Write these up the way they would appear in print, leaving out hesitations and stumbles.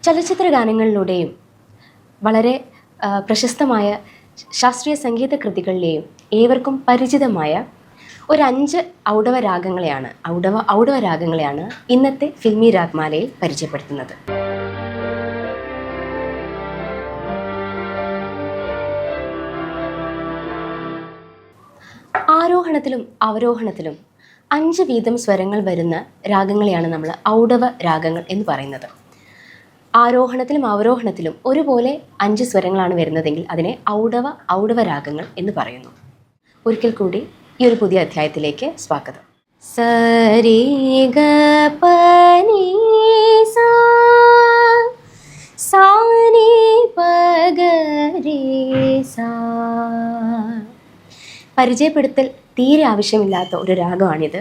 ചലച്ചിത്ര ഗാനങ്ങളിലൂടെയും വളരെ പ്രശസ്തമായ ശാസ്ത്രീയ സംഗീത കൃതികളിലെയും ഏവർക്കും പരിചിതമായ ഒരു 5 ഔഡവ രാഗങ്ങളെയാണ് ഇന്നത്തെ ഫിൽമി രാഗ്മാലയിൽ പരിചയപ്പെടുത്തുന്നത്. ആരോഹണത്തിലും അവരോഹണത്തിലും 5 വീതം സ്വരങ്ങൾ വരുന്ന രാഗങ്ങളെയാണ് നമ്മൾ ഔഡവ രാഗങ്ങൾ എന്ന് പറയുന്നത്. ആരോഹണത്തിലും അവരോഹണത്തിലും ഒരുപോലെ 5 സ്വരങ്ങളാണ് വരുന്നതെങ്കിൽ അതിനെ ഔഡവ രാഗങ്ങൾ എന്ന് പറയുന്നു. ഒരിക്കൽ കൂടി ഈ ഒരു പുതിയ അധ്യായത്തിലേക്ക് സ്വാഗതം. സരി ഗ പ നി സാ സാ നി പ ഗ രി സാ. പരിചയപ്പെടുത്തൽ തീരെ ആവശ്യമില്ലാത്ത ഒരു രാഗമാണിത്.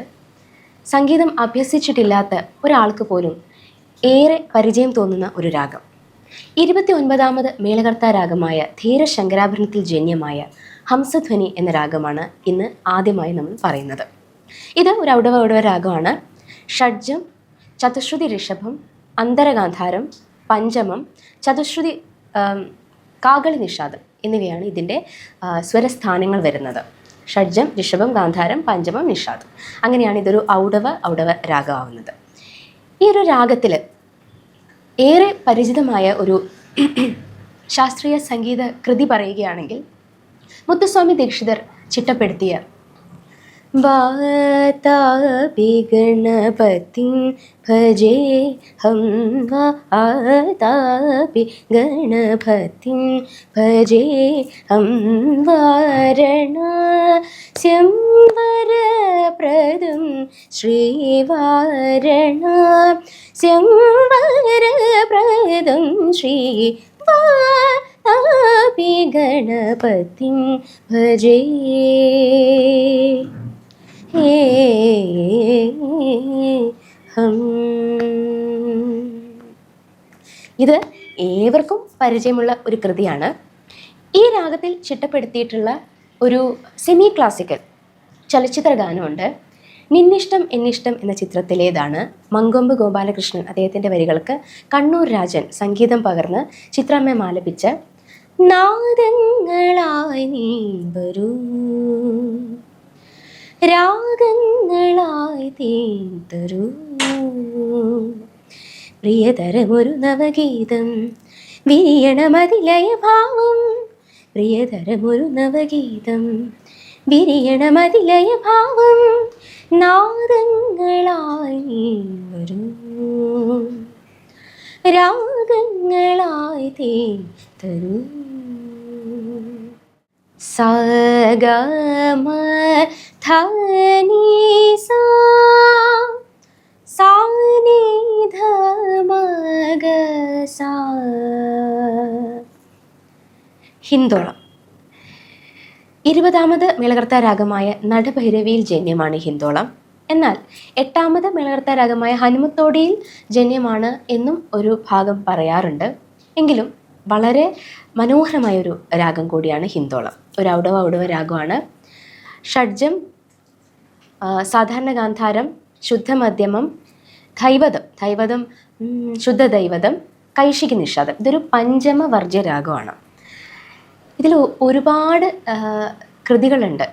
സംഗീതം അഭ്യസിച്ചിട്ടില്ലാത്ത ഒരാൾക്ക് പോലും ഏറെ പരിചയം തോന്നുന്ന ഒരു രാഗം. 29ാമത് മേളകർത്താ രാഗമായ ധീരശങ്കരാഭരണത്തിൽ ജന്യമായ ഹംസധ്വനി എന്ന രാഗമാണ് ഇന്ന് ആദ്യമായി നമ്മൾ പറയുന്നത്. ഇത് ഒരു ഔഡവ രാഗമാണ്. ഷഡ്ജം, ചതുശ്രുതി ഋഷഭം, അന്തരഗാന്ധാരം, പഞ്ചമം, ചതുശ്രുതി കാകളി നിഷാദം എന്നിവയാണ് ഇതിൻ്റെ സ്വരസ്ഥാനങ്ങൾ വരുന്നത്. ഷഡ്ജം, ഋഷഭം, ഗാന്ധാരം, പഞ്ചമം, നിഷാദം. അങ്ങനെയാണ് ഇതൊരു ഔഡവ രാഗമാവുന്നത്. ഈ ഒരു രാഗത്തിൽ ഏറെ പരിചിതമായ ഒരു ശാസ്ത്രീയ സംഗീത കൃതി പറയുകയാണെങ്കിൽ മുത്തുസ്വാമി ദീക്ഷിതർ ചിട്ടപ്പെടുത്തിയ വാതാപി ഗണപതി ഭജേ ഹം വാതാപി ഗണപതി ഭജേ ഹം വാരണാസ്യം വരപ്രദം ശ്രീവാരണാസ്യം വരപ്രദം ശ്രീ വാതാപി ഗണപതി ഭജേ. ഇത് ഏവർക്കും പരിചയമുള്ള ഒരു കൃതിയാണ്. ഈ രാഗത്തിൽ ചിട്ടപ്പെടുത്തിയിട്ടുള്ള ഒരു സെമി ക്ലാസിക്കൽ ചലച്ചിത്ര ഗാനമുണ്ട്. നിന്നിഷ്ടം എന്നിഷ്ടം എന്ന ചിത്രത്തിലേതാണ്. മങ്കൊമ്പ് ഗോപാലകൃഷ്ണൻ അദ്ദേഹത്തിൻ്റെ വരികൾക്ക് കണ്ണൂർ രാജൻ സംഗീതം പകർന്ന് ചിത്രമ്മ ആലപിച്ച നാദങ്ങളായി നീ വരൂ രാഗങ്ങളായി തേൻ തരൂ പ്രിയതരമൊരു നവഗീതം വിരിയണമതിലയ ഭാവം പ്രിയതരമൊരു നവഗീതം വിരിയണമതിലയ ഭാവം നാദങ്ങളായി വരൂ രാഗങ്ങളായി തേൻ തരൂ. സഗമ ധനി സാ സാ നി ധ മ ഗ സാ. ഹിന്ദോളം 20ാമത് മേളകർത്താ രാഗമായ നടഭൈരവിയിൽ ജന്യമാണ് ഹിന്ദോളം. എന്നാൽ 8ാമത് മേളകർത്താ രാഗമായ ഹനുമത്തോടിയിൽ ജന്യമാണ് എന്നും ഒരു ഭാഗം പറയാറുണ്ട്. എങ്കിലും വളരെ മനോഹരമായൊരു രാഗം കൂടിയാണ് ഹിന്ദോളം. ഒരു ഔഡവ രാഗമാണ്. ഷഡ്ജം, സാധാരണ ഗാന്ധാരം, ശുദ്ധമധ്യമം, ധൈവതം, ശുദ്ധ ദൈവതം, കൈശികി നിഷാദം. ഇതൊരു പഞ്ചമവർജ്യ രാഗമാണ്. ഇതിൽ ഒരുപാട് കൃതികളുണ്ട്.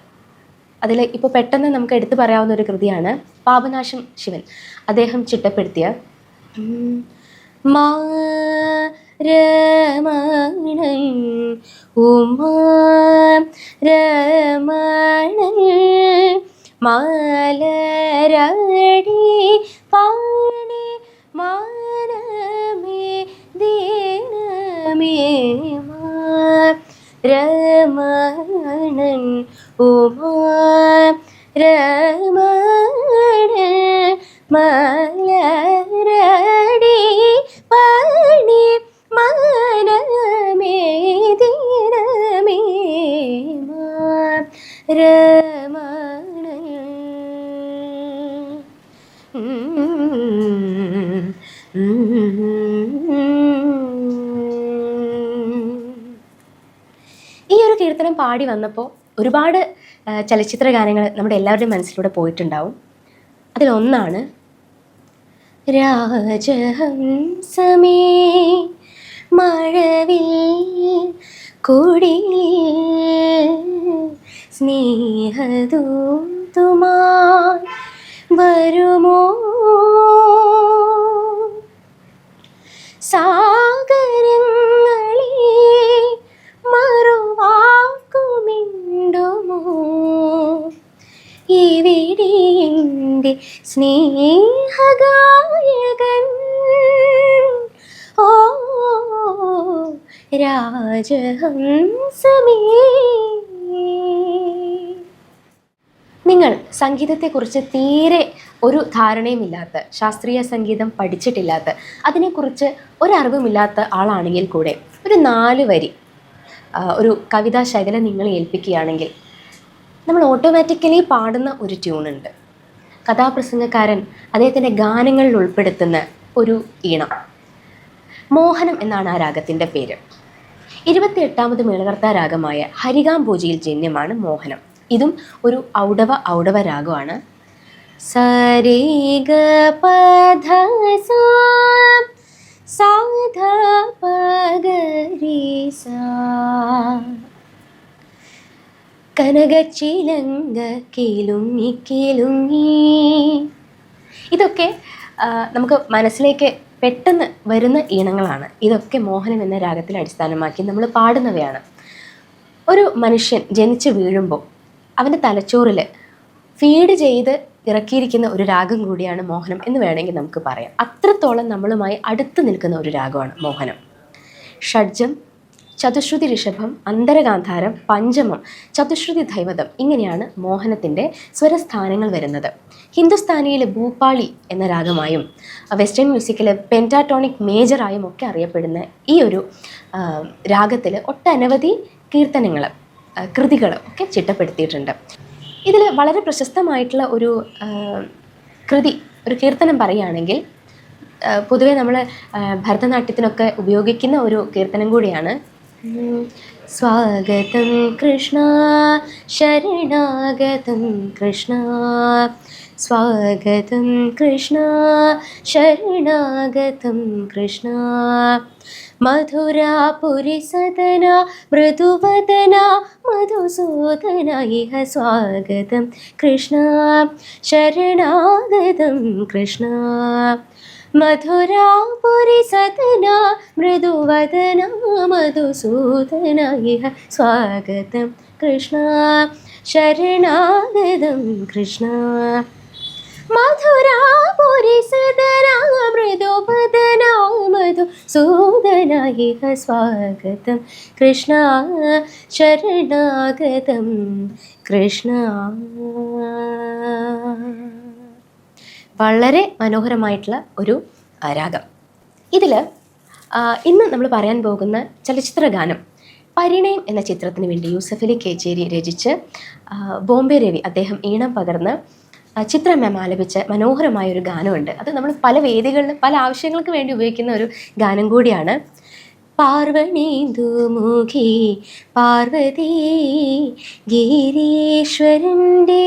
അതിൽ ഇപ്പോൾ പെട്ടെന്ന് നമുക്ക് എടുത്തു പറയാവുന്ന ഒരു കൃതിയാണ് പാപനാശം ശിവൻ അദ്ദേഹം ചിട്ടപ്പെടുത്തിയ രമണൻ ഉമാ രമണൻ മലരടി പാണി മാനമേ ദീനമേ രമണൻ ഉമാ രമണൻ മലരടി പാണി മാനമേ ദീനമേ രമണൻ. ഈ ഒരു കീർത്തനം പാടി വന്നപ്പോൾ ഒരുപാട് ചലച്ചിത്ര ഗാനങ്ങൾ നമ്മുടെ എല്ലാവരുടെയും മനസ്സിലൂടെ പോയിട്ടുണ്ടാവും. അതിലൊന്നാണ് രാജഹംസമേ മഴവിൽ കുടിലിൽ സ്നേഹദൂതുമായി വരുമോ സാഗരങ്ങളെ മറുവാക്കുമിണ്ടുമോ ഇവിടെ എൻ്റെ സ്നേഹഗായകൻ ഓ രാജഹംസമേ. നിങ്ങൾ സംഗീതത്തെക്കുറിച്ച് തീരെ ഒരു ധാരണയുമില്ലാത്ത, ശാസ്ത്രീയ സംഗീതം പഠിച്ചിട്ടില്ലാത്ത, അതിനെക്കുറിച്ച് ഒരറിവുമില്ലാത്ത ആളാണെങ്കിൽ കൂടെ ഒരു 4 വരി ഒരു കവിതാ ശകലം നിങ്ങളെ ഏൽപ്പിക്കുകയാണെങ്കിൽ നമ്മൾ ഓട്ടോമാറ്റിക്കലി പാടുന്ന ഒരു ട്യൂണുണ്ട്. കഥാപ്രസംഗക്കാരൻ അദ്ദേഹത്തിൻ്റെ ഗാനങ്ങളിൽ ഉൾപ്പെടുത്തുന്ന ഒരു ഈണം. മോഹനം എന്നാണ് ആ രാഗത്തിൻ്റെ പേര്. 28ാമത് മേളകർത്താ രാഗമായ ഹരികാംബോജിയിൽ ജന്യമാണ് മോഹനം. ഇതും ഒരു ഔഡവ രാഗമാണ്. സരേ ഗ പധ സാധ പഗരി സാ കനകച്ചിലങ്ക കിലുങ്ങി കിലുങ്ങി. ഇതൊക്കെ നമുക്ക് മനസ്സിലേക്ക് പെട്ടെന്ന് വരുന്ന ഈണങ്ങളാണ്. ഇതൊക്കെ മോഹനം എന്ന രാഗത്തിൽ അടിസ്ഥാനമാക്കി നമ്മൾ പാടുന്നവയാണ്. ഒരു മനുഷ്യൻ ജനിച്ച് വീഴുമ്പോൾ അവൻ്റെ തലച്ചോറിൽ ഫീഡ് ചെയ്ത് ഇറക്കിയിരിക്കുന്ന ഒരു രാഗം കൂടിയാണ് മോഹനം എന്ന് വേണമെങ്കിൽ നമുക്ക് പറയാം. അത്രത്തോളം നമ്മളുമായി അടുത്ത് നിൽക്കുന്ന ഒരു രാഗമാണ് മോഹനം. ഷഡ്ജം, ചതുശ്രുതി ഋഷഭം, അന്തരഗാന്ധാരം, പഞ്ചമം, ചതുശ്രുതി ധൈവതം, ഇങ്ങനെയാണ് മോഹനത്തിൻ്റെ സ്വരസ്ഥാനങ്ങൾ വരുന്നത്. ഹിന്ദുസ്ഥാനിയിലെ ഭൂപാളി എന്ന രാഗമായും വെസ്റ്റേൺ മ്യൂസിക്കിലെ പെൻറ്റാറ്റോണിക് മേജറായും ഒക്കെ അറിയപ്പെടുന്ന ഈ ഒരു രാഗത്തിൽ ഒട്ടനവധി കീർത്തനങ്ങൾ, കൃതികൾ ഒക്കെ ചിട്ടപ്പെടുത്തിയിട്ടുണ്ട്. ഇതിൽ വളരെ പ്രശസ്തമായിട്ടുള്ള ഒരു കൃതി, ഒരു കീർത്തനം പറയുകയാണെങ്കിൽ പൊതുവെ നമ്മൾ ഭരതനാട്യത്തിനൊക്കെ ഉപയോഗിക്കുന്ന ഒരു കീർത്തനം കൂടിയാണ്. സ്വാഗതം കൃഷ്ണ ശരണാഗതം കൃഷ്ണ, സ്വാഗതം കൃഷ്ണ ശരണാഗതം കൃഷ്ണ, മധുരാപുരി സദന മൃദുവദന മധുസൂദന ഇഹ സ്വാഗതം കൃഷ്ണ ശരണാഗതം കൃഷ്ണ, മധുരാപുരി സദന മൃദുവദന മധുസൂദന ഇഹ സ്വാഗതം കൃഷ്ണ ശരണാഗതം കൃഷ്ണ, മധുരാപുരി സദന മൃദുവദന മധുസൂദന ഇഹ സ്വാഗതം കൃഷ്ണ ശരണാഗതം കൃഷ്ണ. വളരെ മനോഹരമായിട്ടുള്ള ഒരു രാഗം. ഇതിൽ ഇന്ന് നമ്മൾ പറയാൻ പോകുന്ന ചലച്ചിത്ര ഗാനം പരിണയം എന്ന ചിത്രത്തിന് വേണ്ടി യൂസഫ് അലി കേച്ചേരി രചിച്ച് ബോംബെ രവി അദ്ദേഹം ഈണം പകർന്ന് ചിത്ര മാം ആലപിച്ച മനോഹരമായൊരു ഗാനമുണ്ട്. അത് നമ്മൾ പല വേദികളിലും പല ആവശ്യങ്ങൾക്ക് വേണ്ടി ഉപയോഗിക്കുന്ന ഒരു ഗാനം കൂടിയാണ്. പാർവണീന്ദുമുഖി പാർവതി ഗിരീശ്വരൻ്റെ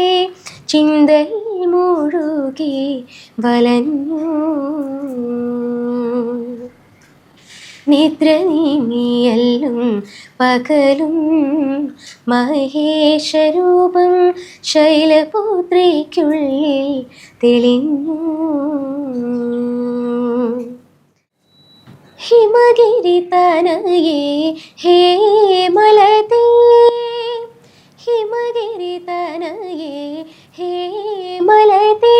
ചിന്തയിൽ മുഴുകി വലഞ്ഞു, നിദ്ര നീങ്ങിയല്ലും പകലും മഹേശരൂപം ശൈലപുത്രിക്കുള്ളിൽ തെളിഞ്ഞു, ഹിമഗിരി തനയേ ഹേ മലതേ, ഹിമഗിരി തനയേ ഹേ മലതേ,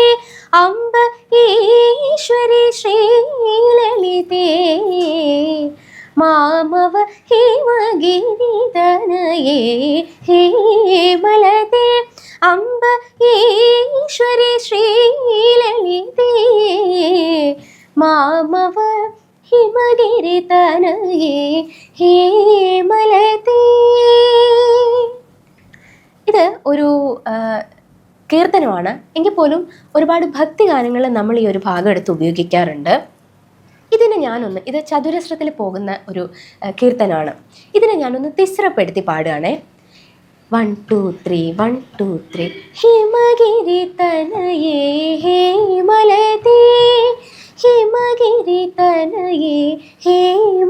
അംബ ഈശ്വരി ശ്രീലളിതേ, മാമവ ഹിമഗിരി തനയേ ഹേ മലതേ, അംബ ഈശ്വരി ശ്രീലളിതേ, മാമവ ഹിമഗിരി തനയേ ഹേ മലതേ. ഇത് ഒരു കീർത്തനമാണ് എങ്കിൽ പോലും ഒരുപാട് ഭക്തി ഗാനങ്ങളിൽ നമ്മൾ ഈ ഒരു ഭാഗം എടുത്ത് ഉപയോഗിക്കാറുണ്ട്. ഇതിനെ ഞാനൊന്ന്, ഇത് ചതുരശ്രത്തിൽ പോകുന്ന ഒരു കീർത്തനമാണ്. ഇതിനെ ഞാനൊന്ന് തിസ്രപ്പെടുത്തി പാടുകയാണേ. 1 2 3 1 2 3 ഹിമഗിരി തനയേ ഹേ മലതേ, ഹിമഗിരി തനയേ ഹേ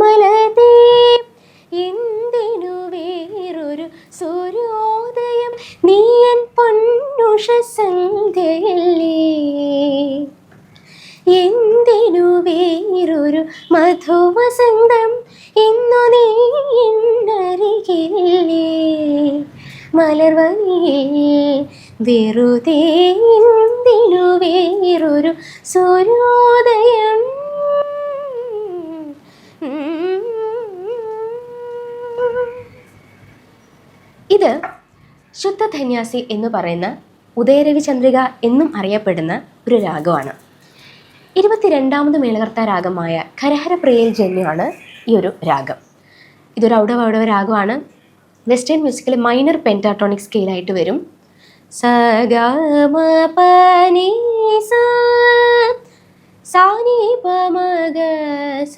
മലതേ, സന്ധ്യയല്ലേ, എന്തിനു വേറൊരു മധുവസന്തം, ഇന്നു നീ എന്നരികില്ലേ, മലർവനിയിൽ വെറുതെ എന്തിനു വേറൊരു സൂര്യോദയം. ഇത് ശുദ്ധധന്യാസി എന്ന് പറയുന്ന ഉദയരവി ചന്ദ്രിക എന്നും അറിയപ്പെടുന്ന ഒരു രാഗമാണ്. 22ാമത് മേളകർത്താ രാഗമായ ഖരഹരപ്രിയയിൽ ജന്യമാണ് ഈ ഒരു രാഗം. ഇതൊരു ഔഡവ രാഗമാണ്. വെസ്റ്റേൺ മ്യൂസിക്കിൽ മൈനർ പെൻറ്റാട്ടോണിക് സ്കെയിലായിട്ട് വരും. സ ഗ മ പ നി സ സാ നി പ മ ഗ സ.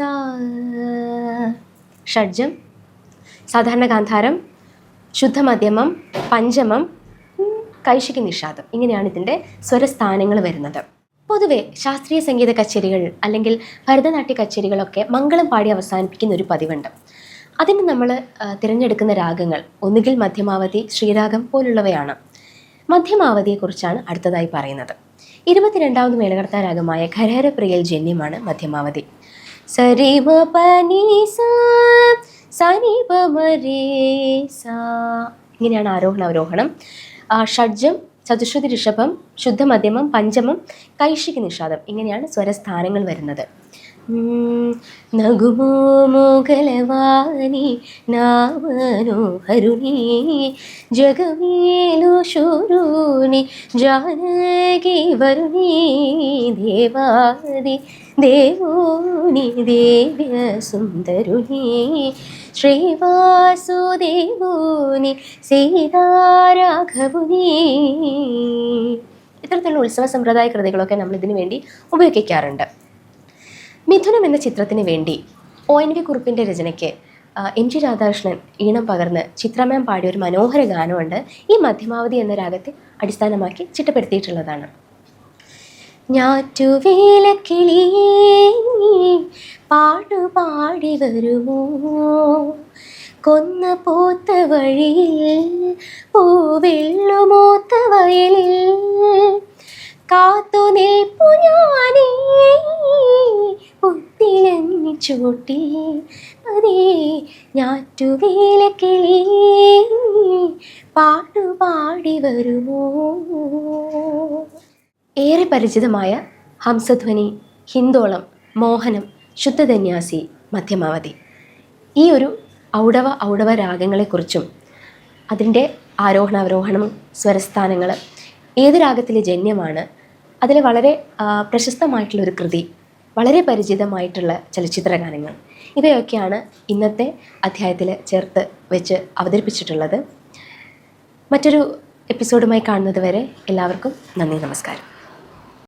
ഷഡ്ജം, സാധാരണ ഗാന്ധാരം, ശുദ്ധമധ്യമം, പഞ്ചമം, കൈശികി നിഷാദം, ഇങ്ങനെയാണ് ഇതിൻ്റെ സ്വരസ്ഥാനങ്ങൾ വരുന്നത്. പൊതുവെ ശാസ്ത്രീയ സംഗീത കച്ചേരികൾ അല്ലെങ്കിൽ ഭരതനാട്യ കച്ചേരികളൊക്കെ മംഗളം പാടി അവസാനിപ്പിക്കുന്ന ഒരു പതിവുണ്ട്. അതിന് നമ്മൾ തിരഞ്ഞെടുക്കുന്ന രാഗങ്ങൾ ഒന്നുകിൽ മധ്യമാവധി, ശ്രീരാഗം പോലുള്ളവയാണ്. മധ്യമാവധിയെക്കുറിച്ചാണ് അടുത്തതായി പറയുന്നത്. 22ാമത് മേളകർത്താ രാഗമായ ഖരഹരപ്രിയയിൽ ജന്യമാണ് മധ്യമാവധി. സരി മ പ നി സ സ നി പ മ രേ സ, ഇങ്ങനെയാണ് ആരോഹണ അവരോഹണം. ഷഡ്ജം, ചതുശ്രുതി ഋഷഭം, ശുദ്ധമധ്യമം, പഞ്ചമം, കൈശികി നിഷാദം, ഇങ്ങനെയാണ് സ്വരസ്ഥാനങ്ങൾ വരുന്നത്. നഗുമോ മോഗലവാനി നാമനോഹരുണി ജഗമേലു ശൂരൂനി ജാനകി വരുണി ദേവാദി ദേവോനി ദേവ്യ സുന്ദരുണി ശ്രീവാസുദേവോനി സീതാരാഘവുനി. ഇത്തരത്തിലുള്ള ഉത്സവ സമ്പ്രദായ കൃതികളൊക്കെ നമ്മൾ ഇതിനു വേണ്ടി ഉപയോഗിക്കാറുണ്ട്. മിഥുനം എന്ന ചിത്രത്തിന് വേണ്ടി ONV കുറുപ്പിൻ്റെ രചനയ്ക്ക് MG രാധാകൃഷ്ണൻ ഈണം പകർന്ന് ചിത്രമേം പാടിയ ഒരു മനോഹര ഗാനമുണ്ട്. ഈ മധ്യമാവധി എന്ന രാഗത്തെ അടിസ്ഥാനമാക്കി ചിട്ടപ്പെടുത്തിയിട്ടുള്ളതാണ്. ഞാറ്റുവേലക്കിളിയേ പാടുപാടി വരുമോ, കൊന്ന പോത്ത വഴിയിൽ പൂവെള്ളുമോത്ത വയലിൽ കാത്തു നിൽപ്പു ഞാനേ പുത്തിലഞ്ഞി ചൂട്ടി അതേ ഞാറ്റുവേലക്കിളിയേ പാടുപാടി വരുമോ. ഏറെ പരിചിതമായ ഹംസധ്വനി, ഹിന്ദോളം, മോഹനം, ശുദ്ധധന്യാസി, മധ്യമാവധി, ഈ ഒരു ഔഡവ രാഗങ്ങളെക്കുറിച്ചും അതിൻ്റെ ആരോഹണ അവരോഹണം, സ്വരസ്ഥാനങ്ങൾ, ഏത് രാഗത്തിലെ ജന്യമാണ്, അതിൽ വളരെ പ്രശസ്തമായിട്ടുള്ളൊരു കൃതി, വളരെ പരിചിതമായിട്ടുള്ള ചലച്ചിത്ര ഗാനങ്ങൾ, ഇവയൊക്കെയാണ് ഇന്നത്തെ അധ്യായത്തിൽ ചേർത്ത് വെച്ച് അവതരിപ്പിച്ചിട്ടുള്ളത്. മറ്റൊരു എപ്പിസോഡുമായി കാണുന്നത് വരെ എല്ലാവർക്കും നന്ദി, നമസ്കാരം.